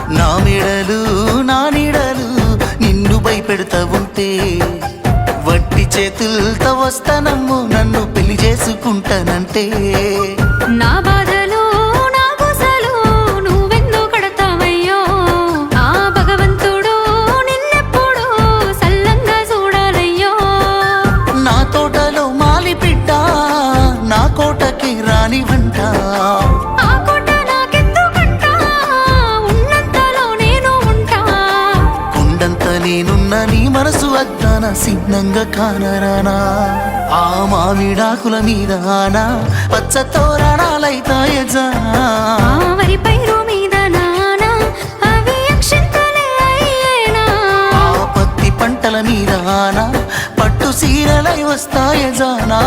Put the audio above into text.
నా మెడలు నా నీడలు నిన్ను భయపెడతా ఉంటే వట్టి చేతులతో వస్తానమ్ము నన్ను పెళ్లి చేసుకుంటానంటే నా బాధలు నా గుసలు నువ్వెందుకు కడతావయ్యో ఆ భగవంతుడు నిన్నెప్పుడు సల్లంగా చూడాలయ్యో నా తోటలో మాలి పిట్ట నా కోటకి రాని వంట ఆ కోట నాకెందుకంట ఉన్నంతలో నేను ఉంటా కొండంత నేనున్న నీ మనసు అద్దాన సిగ్నంగా కానరానా ఆ మామిడాకుల మీద ఆనా పచ్చ తోరణాలైతాయజా ఆ వరి పైరు మీద నానా అవి అక్షంతలే అయ్యేనా ఆ పత్తి పంటల మీద ఆనా పట్టు సీరలై వస్తాయజానా